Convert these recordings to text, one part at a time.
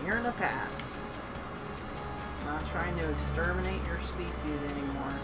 clearing a path. Not trying to exterminate your species anymore.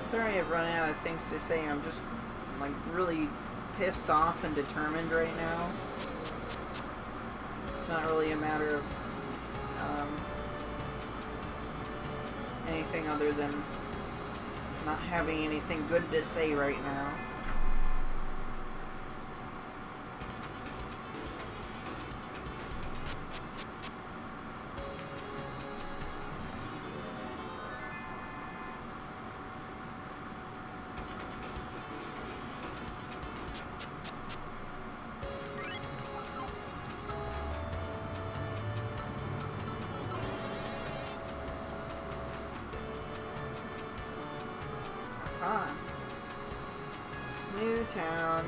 Sorry I've run out of things to say. I'm just, like, really pissed off and determined right now. It's not really a matter of anything other than not having anything good to say right now. New town.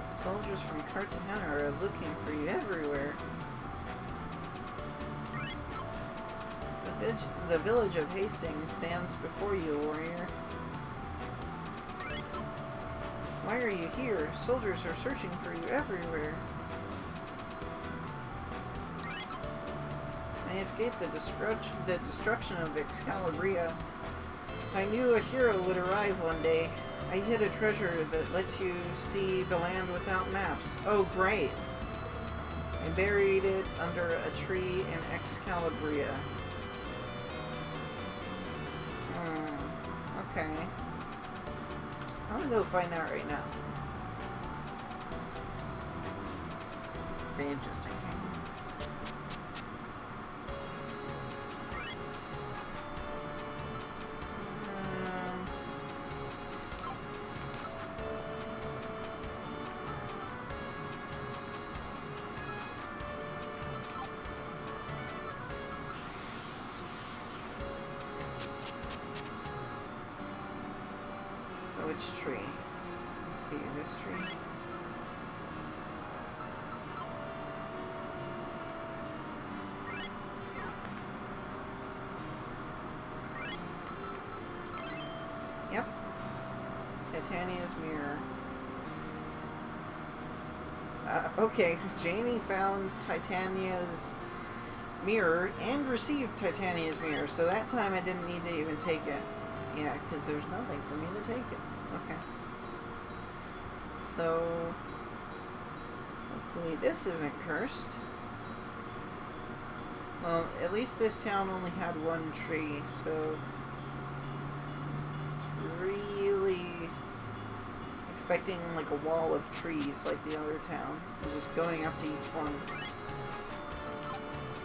Soldiers from Cartagena are looking for you everywhere. The village of Hastings stands before you, warrior. Why are you here? Soldiers are searching for you everywhere. I escaped the destruction of Excalibria. I knew a hero would arrive one day. I hid a treasure that lets you see the land without maps. Oh, great! I buried it under a tree in Excalibria. Okay. I'm gonna go find that right now. Save just in case. Which tree? Let's see, this tree. Yep. Titania's mirror. Okay, Janie found Titania's mirror and received Titania's mirror, so that time I didn't need to even take it. Yeah, because there's nothing for me to take it. Okay. So, hopefully this isn't cursed. Well, at least this town only had one tree, so it's really expecting like a wall of trees like the other town, and just going up to each one.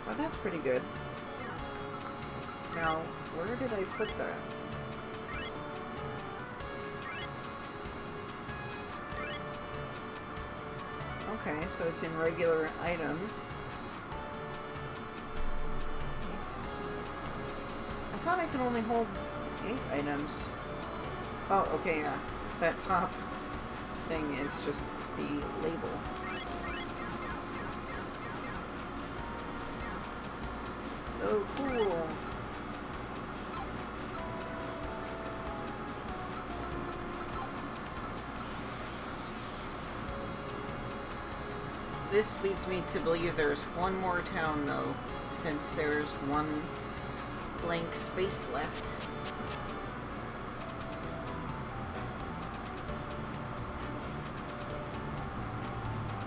Well, that's pretty good. Now, where did I put that? Okay, so it's in regular items. 8. I thought I could only hold 8 items. Oh, okay, yeah. That top thing is just the label. So cool. This leads me to believe there's one more town, though, since there's one blank space left.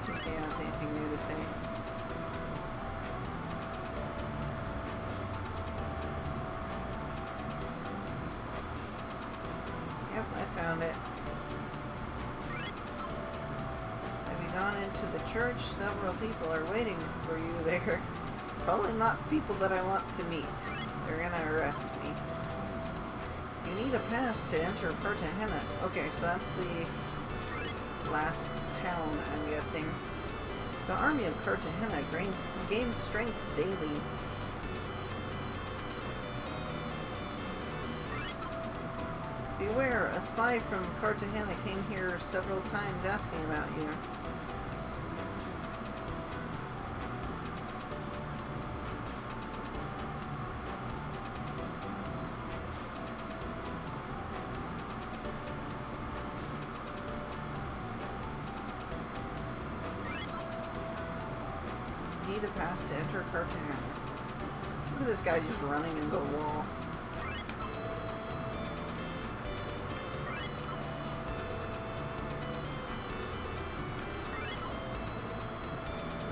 See if he has anything new to say. Yep, I found it. Have you gone into the church? Several people are waiting for you there. Probably not people that I want to meet. They're gonna arrest me. You need a pass to enter Cartagena. Okay, so that's the last town, I'm guessing. The army of Cartagena gains strength daily. Beware, a spy from Cartagena came here several times asking about you. Need a pass to enter Cartagena. Look at this guy just running into the wall.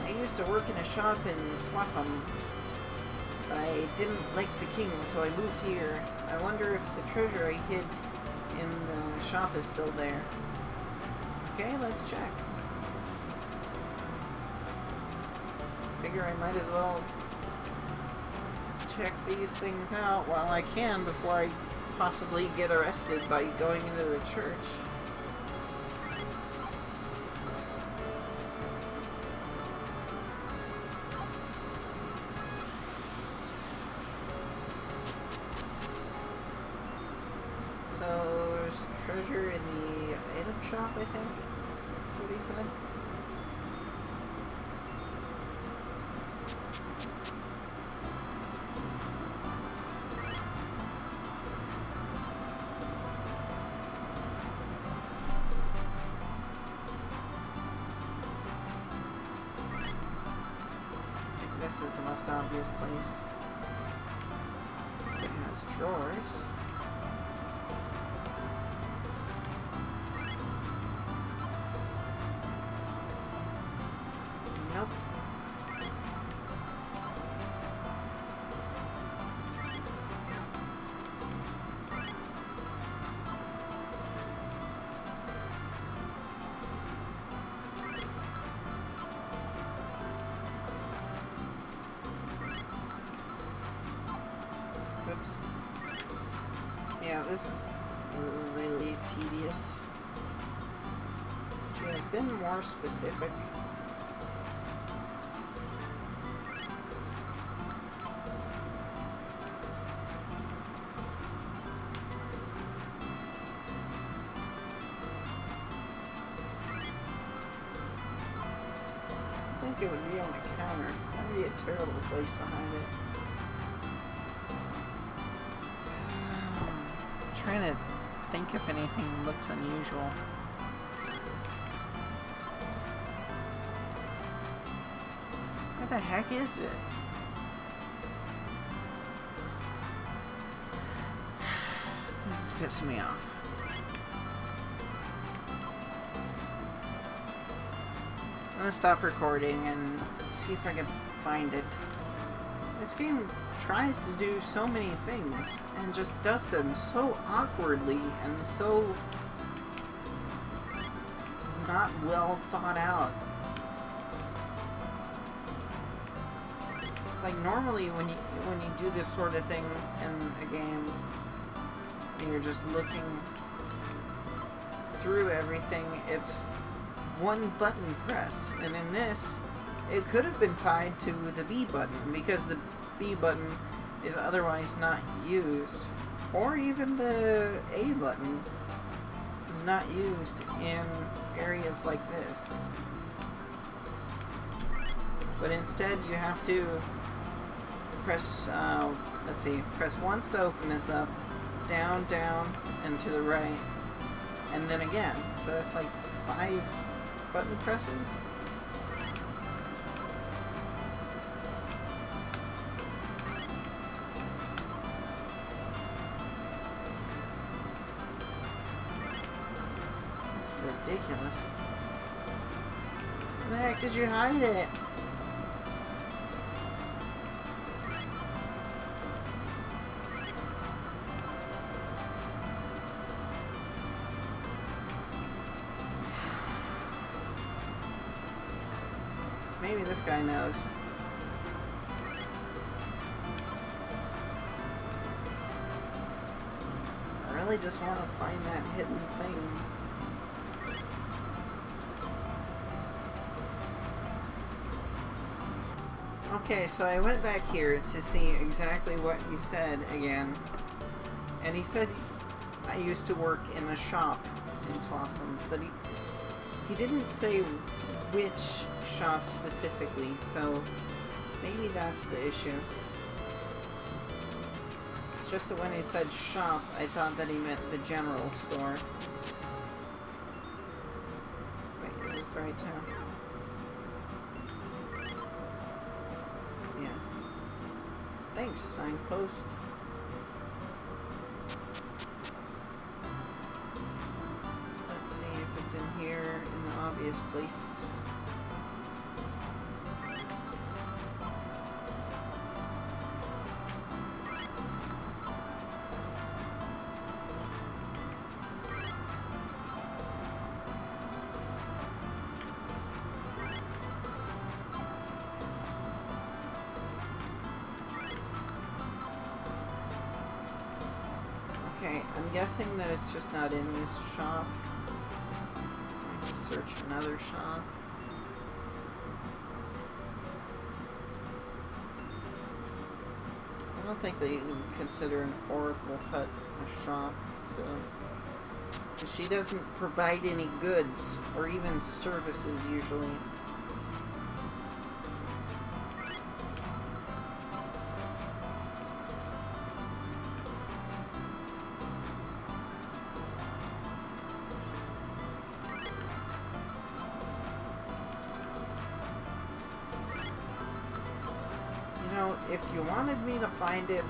I used to work in a shop in Swatham, but I didn't like the king, so I moved here. I wonder if the treasure I hid in the shop is still there. Okay, let's check. Figure I might as well check these things out while I can before I possibly get arrested by going into the church. So there's treasure in the item shop, I think. That's what he said. This is the most obvious place. It has drawers. Nope. Oops. Yeah, this is really tedious. Should have been more specific. I think it would be on the counter. That would be a terrible place to hide it. Trying to think if anything looks unusual. What the heck is it? This is pissing me off. I'm gonna stop recording and see if I can find it. This game tries to do so many things and just does them so awkwardly and so not well thought out. It's like normally when you do this sort of thing in a game and you're just looking through everything, it's one button press, and in this it could have been tied to the B button because the B button is otherwise not used, or even the A button is not used in areas like this. But instead you have to press, let's see, press once to open this up, down, down, and to the right, and then again. So that's like 5 button presses. Where the heck did you hide it? Maybe this guy knows. I really just want to find that hidden thing. Okay, so I went back here to see exactly what he said again. And he said I used to work in a shop in Swatham, but he didn't say which shop specifically, so maybe that's the issue. It's just that when he said shop, I thought that he meant the general store. Wait, is this the right town? Yeah. Thanks, signpost. So let's see if it's in here in the obvious place. Okay, I'm guessing that it's just not in this shop. I have to search another shop. I don't think they even consider an Oracle hut a shop, so... She doesn't provide any goods, or even services, usually. If you wanted me to find it,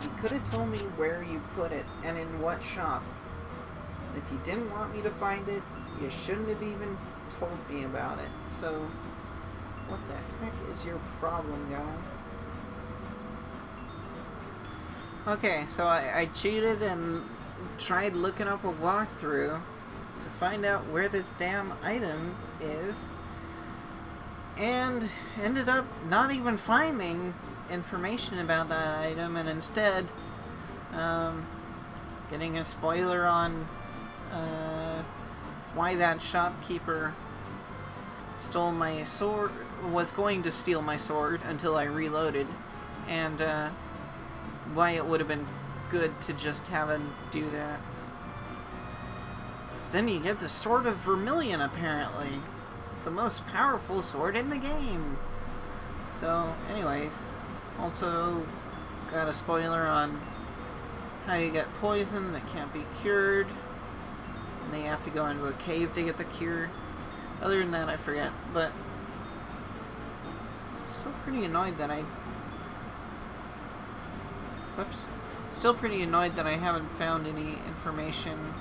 you could have told me where you put it and in what shop. If you didn't want me to find it, you shouldn't have even told me about it. So, what the heck is your problem, guy? Okay, so I cheated and tried looking up a walkthrough to find out where this damn item is. And ended up not even finding information about that item, and instead getting a spoiler on why that shopkeeper stole my sword, was going to steal my sword until I reloaded, and why it would have been good to just have him do that. 'Cause then you get the Sword of Vermilion, apparently. The most powerful sword in the game. So, anyways, also got a spoiler on how you get poison that can't be cured, and then you have to go into a cave to get the cure. Other than that, I forget, but still pretty annoyed that still pretty annoyed that I haven't found any information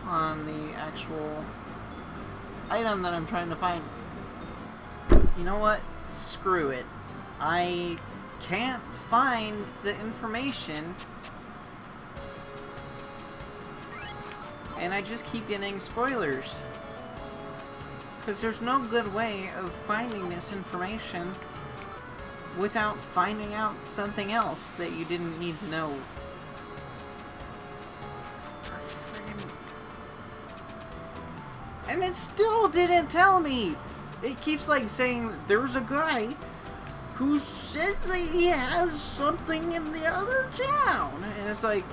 on the actual item that I'm trying to find. You know what? Screw it. I can't find the information, and I just keep getting spoilers. Because there's no good way of finding this information without finding out something else that you didn't need to know. And it still didn't tell me! It keeps like saying there's a guy who says that he has something in the other town. And it's like,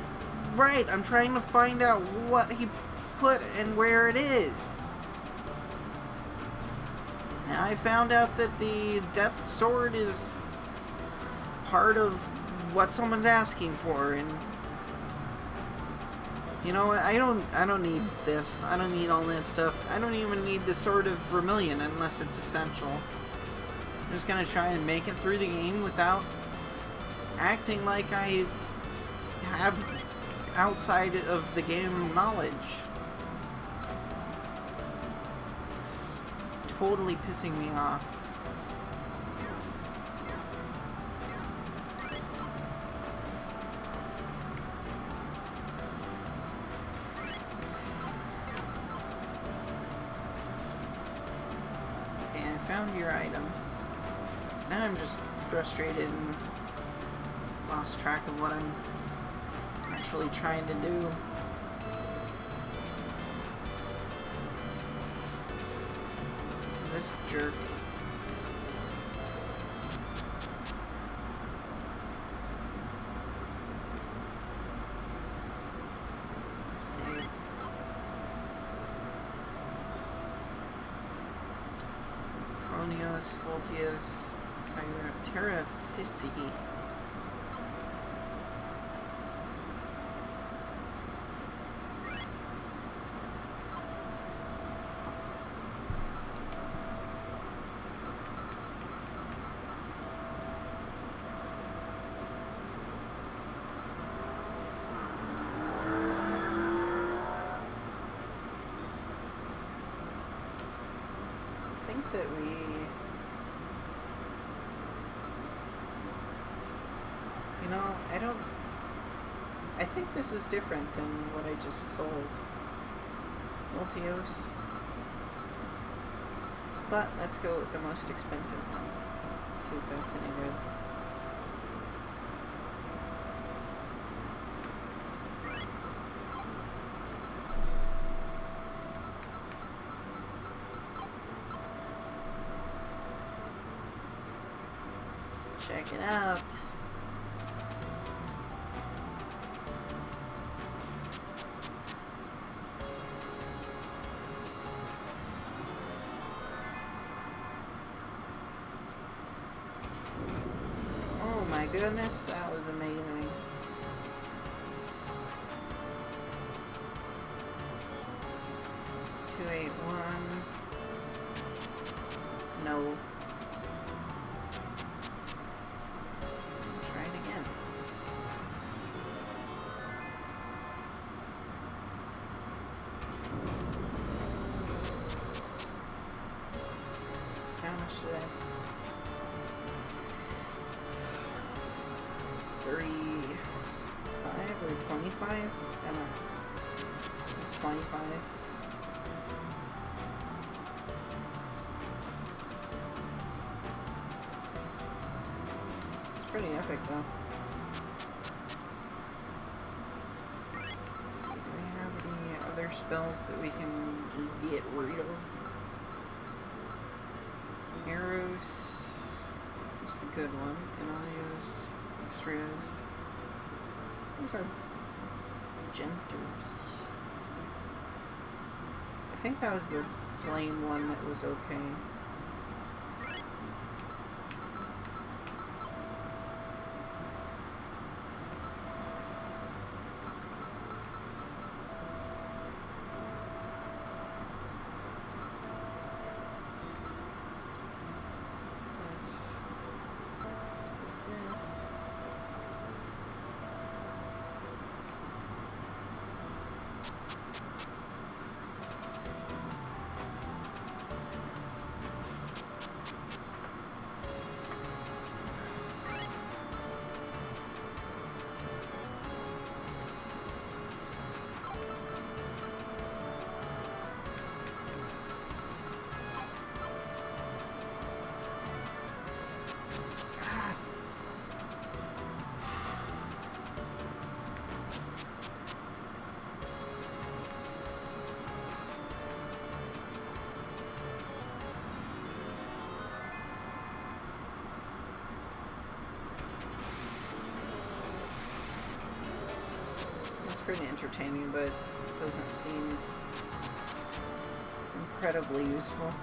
right, I'm trying to find out what he put and where it is. Now I found out that the Death Sword is part of what someone's asking for, and you know what? I don't need this. I don't need all that stuff. I don't even need the Sword of Vermilion unless it's essential. I'm just gonna try and make it through the game without acting like I have outside of the game knowledge. totally pissing me off. Okay, I found your item. Now I'm just frustrated and lost track of what I'm actually trying to do. So this jerk. Let's see. Cronios, Voltios, Terrafici. That I think this is different than what I just sold. Multios. But let's go with the most expensive one. See if that's any good. Check it out. Oh my goodness, that was amazing. $281. No. How much did I? 35 or 25? I don't know. 25. It's pretty epic though. So do we have any other spells that we can get rid of? Arrows is the good one, and I'll use X-rays. These are Genters. I think that was the flame one that was okay. Pretty entertaining, but doesn't seem incredibly useful.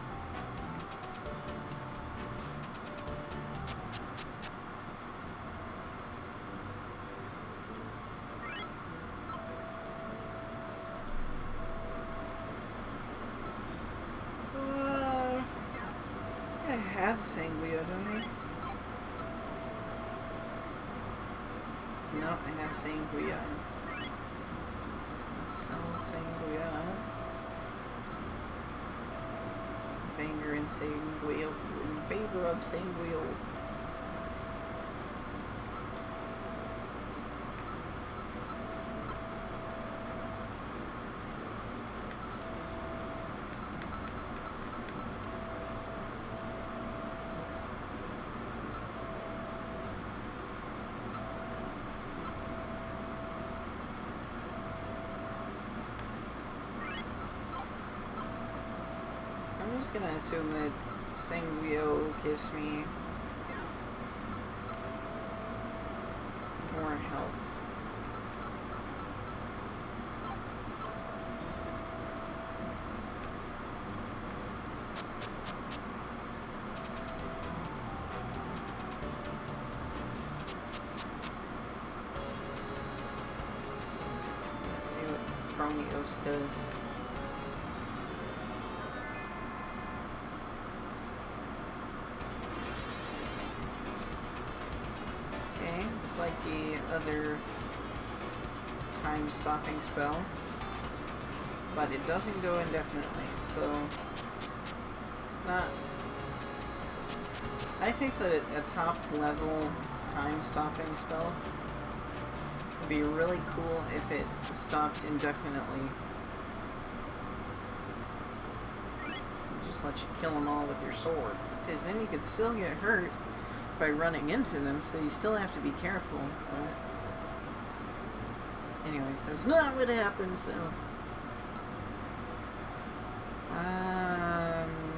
I have Sanguia, don't I? No, I have Sanguia. Sangria. Finger and Sanguio. In favor of Sanguio. I'm just gonna assume that Sanguio gives me more health. Let's see what Chromios does. Like the other time-stopping spell, but it doesn't go indefinitely, so it's not... I think that a top-level time-stopping spell would be really cool if it stopped indefinitely. Just let you kill them all with your sword, because then you could still get hurt by running into them, so you still have to be careful, but anyway, that's not what happened, so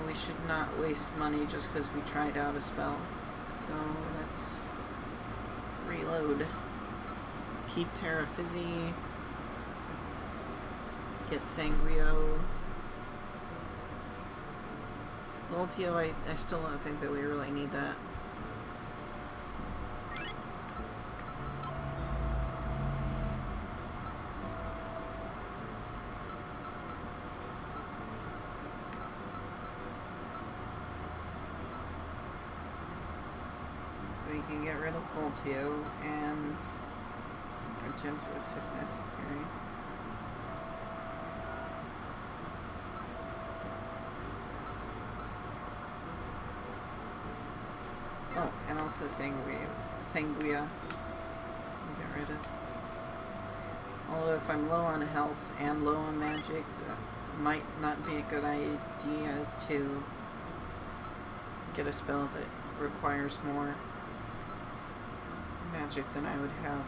we should not waste money just because we tried out a spell, so let's reload. Keep Terra Fizzy, get Sanguio. Voltio, I still don't think that we really need that. So we can get rid of Voltio and Argentos if necessary. Oh, and also Sanguia. Get rid of. Although if I'm low on health and low on magic, that might not be a good idea to get a spell that requires more magic than I would have.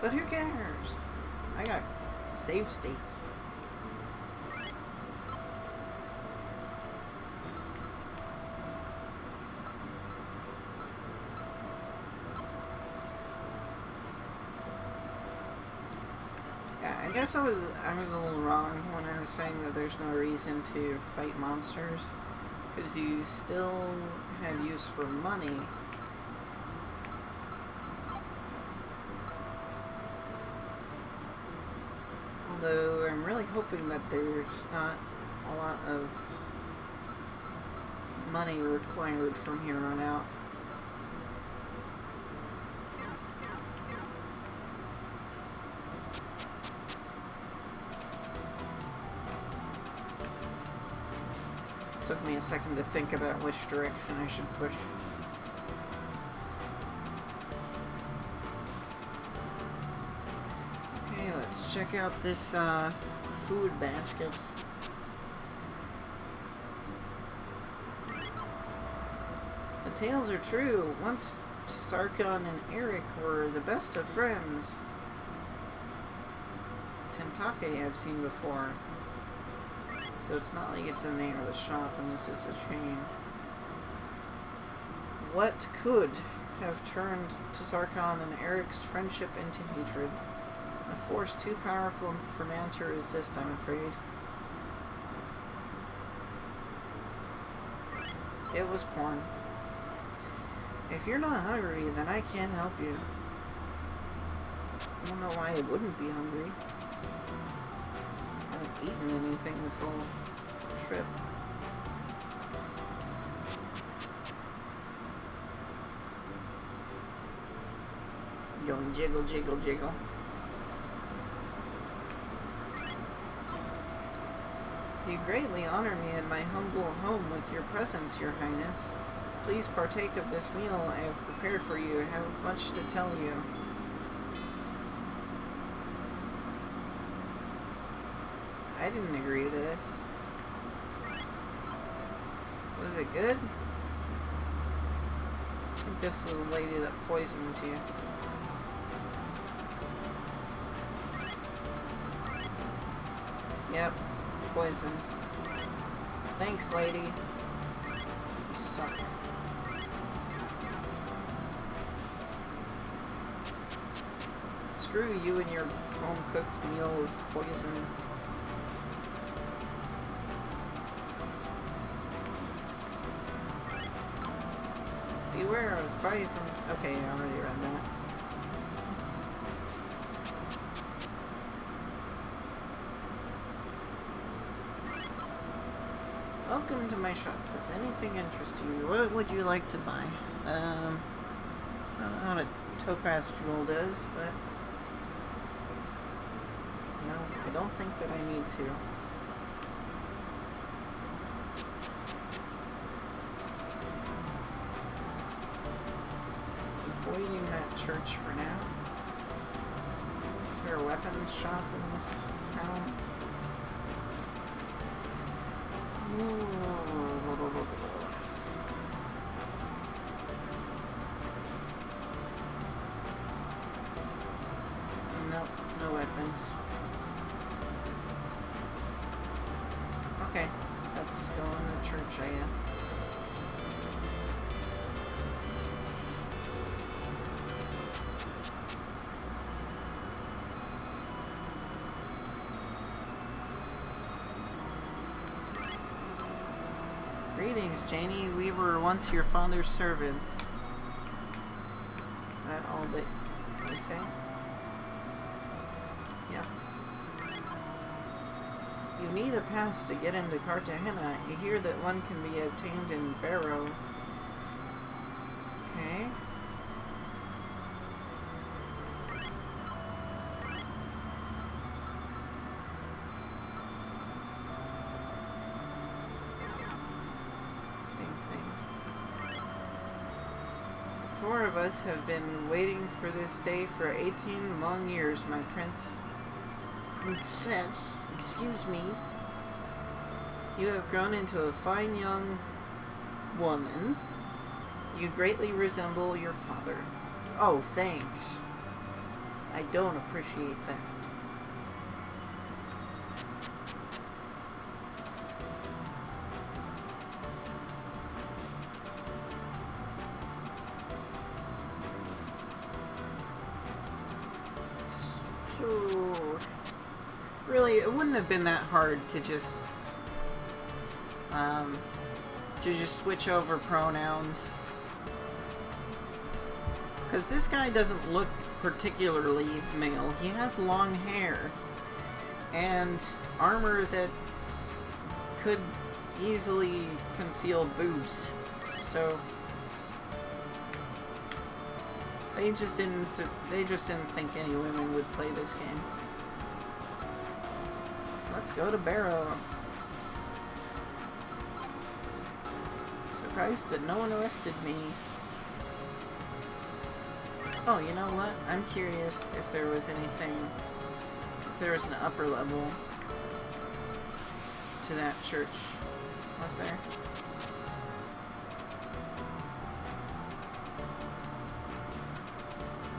But who cares? I got save states. Yeah, I guess I was a little wrong when I was saying that there's no reason to fight monsters. Because you still have use for money. Although I'm really hoping that there's not a lot of money required from here on out. Took me a second to think about which direction I should push. Okay, let's check out this food basket. The tales are true. Once Sarkon and Eric were the best of friends. Tentake I've seen before. So it's not like it's the name of the shop unless it's a chain. What could have turned Sarkon and Eric's friendship into hatred? A force too powerful for man to resist, I'm afraid. It was porn. If you're not hungry, then I can't help you. I don't know why I wouldn't be hungry. I haven't eaten anything this whole trip. Going jiggle, jiggle, jiggle. You greatly honor me in my humble home with your presence, Your Highness. Please partake of this meal I have prepared for you. I have much to tell you. I didn't agree to this. Was it good? I think this is the lady that poisons you. Yep, poisoned. Thanks, lady. You suck. Screw you and your home-cooked meal of poison. Beware, I was probably from... Okay, I already read that. Welcome to my shop. Does anything interest you? What would you like to buy? I don't know what a topaz jewel does, but... No, I don't think that I need to. Avoiding that church for now. Is there a weapons shop in this town? Nope, no weapons. Okay, let's go in the church, I guess. Greetings, Janie. We were once your father's servants. Is that all that you say? Yeah. You need a pass to get into Cartagena. You hear that one can be obtained in Barrow. Okay. Four of us have been waiting for this day for 18 long years, my princess, excuse me. You have grown into a fine young woman. You greatly resemble your father. Oh, thanks. I don't appreciate that. So, really, it wouldn't have been that hard to just switch over pronouns. Because this guy doesn't look particularly male. He has long hair and armor that could easily conceal boobs. So they just didn't think any women would play this game. So let's go to Barrow. Surprised that no one arrested me. Oh, you know what? I'm curious if there was anything, if there was an upper level to that church. Was there?